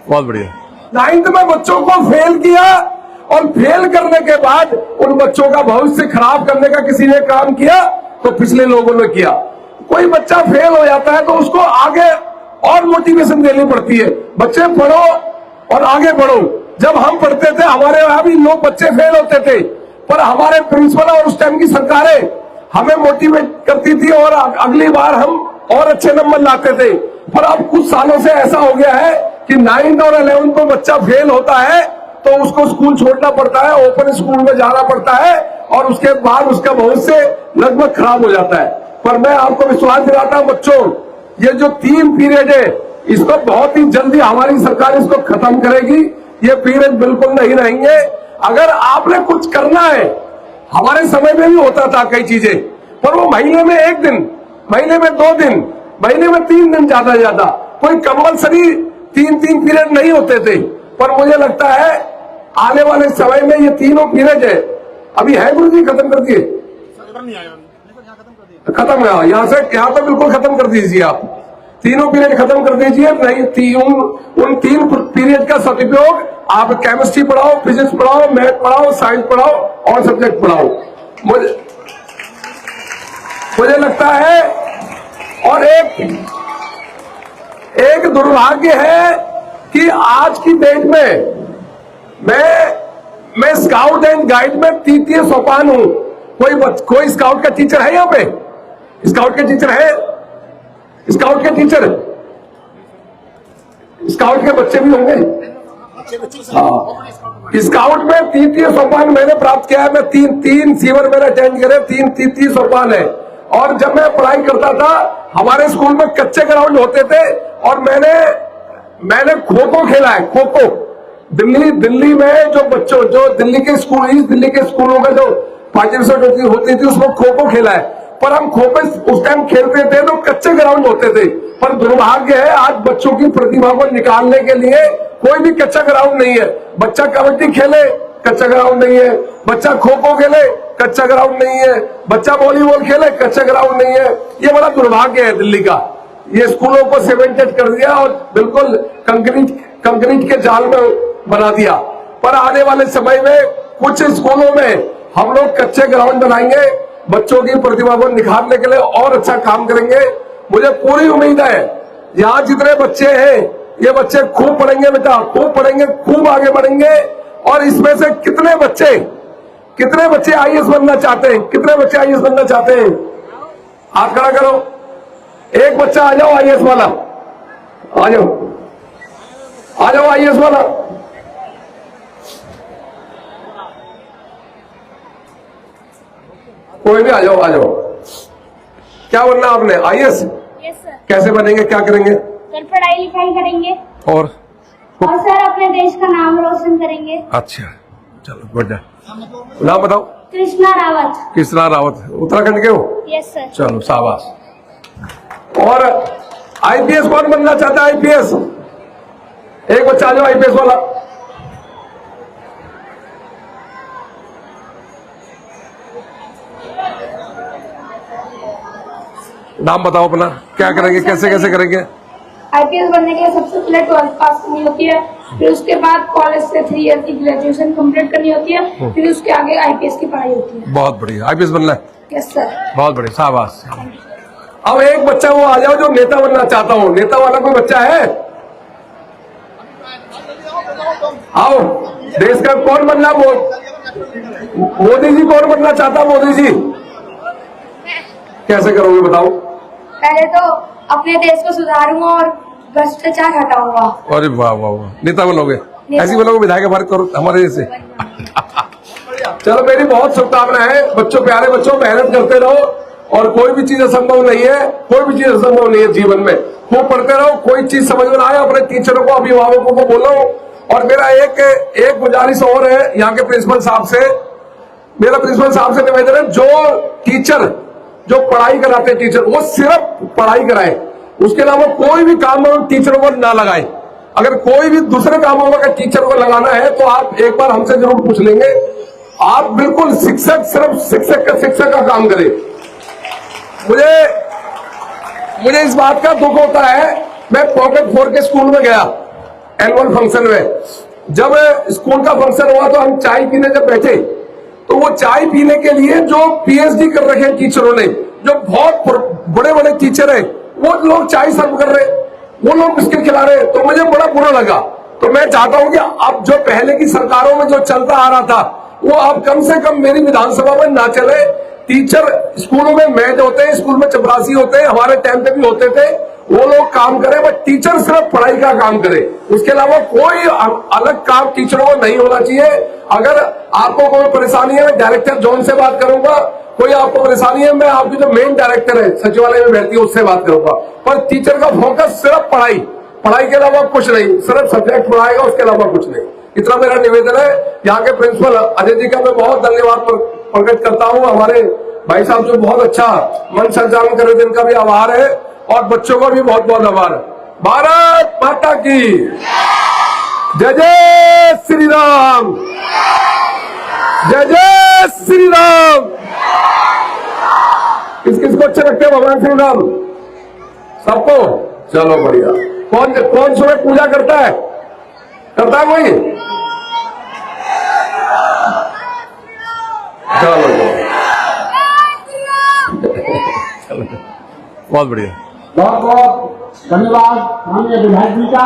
बहुत बढ़िया। 9th में बच्चों को फेल किया और फेल करने के बाद उन बच्चों का भविष्य खराब करने का किसी ने काम किया तो पिछले लोगों ने किया। कोई बच्चा फेल हो जाता है तो उसको आगे और मोटिवेशन देनी पड़ती है, बच्चे पढ़ो और आगे बढ़ो। जब हम पढ़ते थे हमारे यहाँ भी लोग बच्चे फेल होते थे, पर हमारे प्रिंसिपल और उस टाइम की सरकारें हमें मोटिवेट करती थी और अगली बार हम और अच्छे नंबर लाते थे। पर अब कुछ सालों से ऐसा हो गया है कि 9th और 11th में बच्चा फेल होता है तो उसको स्कूल छोड़ना पड़ता है, ओपन स्कूल में जाना पड़ता है और उसके बाद उसका भविष्य लगभग खराब हो जाता है। पर मैं आपको विश्वास दिलाता हूं बच्चों, ये जो 3 पीरियड है इसको बहुत ही जल्दी हमारी सरकार इसको खत्म करेगी। ये पीरियड बिल्कुल नहीं रहेंगे। अगर आपने कुछ करना है, हमारे समय में भी होता था कई चीजें, पर वो महीने में 1 दिन, महीने में 2 दिन, महीने में 3 दिन ज्यादा से ज्यादा, कोई कंपल्सरी 3 पीरियड नहीं होते थे। पर मुझे लगता है आने वाले समय में ये तीनों पीरियड है, अभी है गुरु जी खत्म कर दिए, खत्म है यहाँ से, यहाँ तो बिल्कुल खत्म कर दीजिए आप, तीनों पीरियड खत्म कर दीजिए। नहीं उन 3 पीरियड का सदुपयोग आप केमिस्ट्री पढ़ाओ, फिजिक्स पढ़ाओ, मैथ पढ़ाओ, साइंस पढ़ाओ और सब्जेक्ट पढ़ाओ। मुझे लगता है और एक दुर्भाग्य है कि आज की डेट में मैं स्काउट एंड गाइड में 3 सोपान हूं। कोई स्काउट का टीचर है यहाँ पे? स्काउट के टीचर है? स्काउट के टीचर, स्काउट के बच्चे भी होंगे। हाँ, स्काउट में 3 सोपान मैंने प्राप्त किया है। मैं 3 सीवर मैंने अटेंड करे, 3 सोपान है। और जब मैं पढ़ाई करता था हमारे स्कूल में कच्चे ग्राउंड होते थे और मैंने खो खो खेला है। खो खो दिल्ली में जो दिल्ली के स्कूलों में जो पार्टिसिपेट होती थी उसमें खो खो खेला है। पर हम खो खो उस टाइम खेलते थे तो कच्चे ग्राउंड होते थे। पर दुर्भाग्य है आज बच्चों की प्रतिभा को निकालने के लिए कोई भी कच्चा ग्राउंड नहीं है। बच्चा कबड्डी खेले कच्चा ग्राउंड नहीं है, बच्चा खो खो खेले कच्चा ग्राउंड नहीं है, बच्चा वॉलीबॉल खेले कच्चा ग्राउंड नहीं है। ये बड़ा दुर्भाग्य है दिल्ली का। ये स्कूलों को सीमेंटेड कर दिया और बिल्कुल कंक्रीट के जाल में बना दिया। पर आने वाले समय में कुछ स्कूलों में हम लोग कच्चे ग्राउंड बनाएंगे, बच्चों की प्रतिभा को निखारने के लिए और अच्छा काम करेंगे। मुझे पूरी उम्मीद है यहाँ जितने बच्चे हैं ये बच्चे खूब पढ़ेंगे बेटा, खूब पढ़ेंगे, खूब आगे बढ़ेंगे। और इसमें से कितने बच्चे आईएएस बनना चाहते हैं? कितने बच्चे आईएएस बनना चाहते हैं? हाथ खड़ा करो। एक बच्चा आ जाओ आईएएस वाला, आ जाओ आईएएस वाला। कोई भी आ जाओ। क्या बनना आपने? आईएएस? Yes sir. कैसे बनेंगे, क्या करेंगे? सर पढ़ाई लिखाई करेंगे और सर अपने देश का नाम रोशन करेंगे। अच्छा, चलो बढ़िया। नाम बताओ। कृष्णा रावत। कृष्णा रावत, उत्तराखंड के हो? Yes sir. चलो शाबाश। और आईपीएस कौन बनना चाहता है? आईपीएस एक बच्चा आ जाओ, आईपीएस वाला। नाम बताओ अपना, क्या करेंगे, कैसे करेंगे? आईपीएस बनने के लिए सबसे पहले 12th पास करनी होती है, फिर उसके बाद कॉलेज से 3 ईयर की ग्रेजुएशन कंप्लीट करनी होती है, फिर उसके आगे आईपीएस की पढ़ाई होती है। बहुत बढ़िया, आईपीएस बनना है? Yes sir. बहुत बढ़िया, शाबाश। अब एक बच्चा वो आ जाओ जो नेता बनना चाहता हूँ। नेता वाला कोई बच्चा है? आओ। देश का कौन बनना? मोदी जी कौन बनना चाहता? मोदी जी कैसे करोगे बताओ? पहले तो अपने देश को सुधारूंगा और भ्रष्टाचार हटाऊंगा। अरे वाह वाह वाह, नेता बनोगे? ऐसी बनोगे विधायक हमारे जैसे। चलो मेरी बहुत शुभकामनाएं है। बच्चों, प्यारे बच्चों, मेहनत करते रहो और कोई भी चीज असंभव नहीं है। कोई भी चीज असंभव नहीं है जीवन में। खूब पढ़ते रहो। कोई चीज समझ में आए अपने टीचरों को, अभिभावकों को बोलो। और मेरा एक गुजारिश और है यहाँ के प्रिंसिपल साहब से। मेरा प्रिंसिपल साहब से निवेदन है, जो टीचर जो पढ़ाई कराते हैं टीचर, वो सिर्फ पढ़ाई कराए, उसके अलावा कोई भी काम टीचरों को ना लगाए। अगर कोई भी दूसरे कामों में टीचर को लगाना है तो आप एक बार हमसे जरूर पूछ लेंगे। आप बिल्कुल सिर्फ शिक्षक का काम करें। मुझे इस बात का दुख होता है, मैं पॉकेट 4 के स्कूल में गया एनुअल फंक्शन में। जब स्कूल का फंक्शन हुआ तो हम चाय पीने जब बैठे, तो वो चाय पीने के लिए जो पीएचडी कर रखे हैं टीचरों ने, जो बहुत बड़े बड़े टीचर है, वो लोग चाय सर्व कर रहे, वो लोग बिस्किट खिला रहे, तो मुझे बड़ा बुरा लगा। तो मैं चाहता हूं कि अब जो पहले की सरकारों में जो चलता आ रहा था, वो अब कम से कम मेरी विधानसभा में ना चले। टीचर स्कूलों में मेड होते हैं, स्कूल में चपरासी होते हैं, हमारे टाइम पे भी होते थे, वो लोग काम करें, बट टीचर सिर्फ पढ़ाई का काम करे, उसके अलावा कोई अलग काम टीचरों को नहीं होना चाहिए। अगर आपको कोई परेशानी है, मैं डायरेक्टर जॉन से बात करूंगा, कोई आपको परेशानी है, मैं आपकी जो मेन डायरेक्टर है सचिवालय में बैठती है उससे बात करूंगा, पर टीचर का फोकस सिर्फ पढ़ाई, पढ़ाई के अलावा कुछ नहीं, सिर्फ सब्जेक्ट पढ़ाएगा, उसके अलावा कुछ नहीं। इतना मेरा निवेदन है। यहाँ के प्रिंसिपल अजय जी का मैं बहुत धन्यवाद प्रकट करता हूँ। हमारे भाई साहब जो बहुत अच्छा मन संचालन कर रहे थे, इनका भी आभार है, और बच्चों का भी बहुत बहुत आभार है। भारत माता की जय, जय श्री राम, जय जय श्री राम। किस किस को अच्छे लगते हैं भगवान श्री राम? सबको? चलो बढ़िया। कौन सुबह पूजा करता है? करता है कोई? चलो बहुत बढ़िया। बहुत बहुत धन्यवाद माननीय विधायक जी का।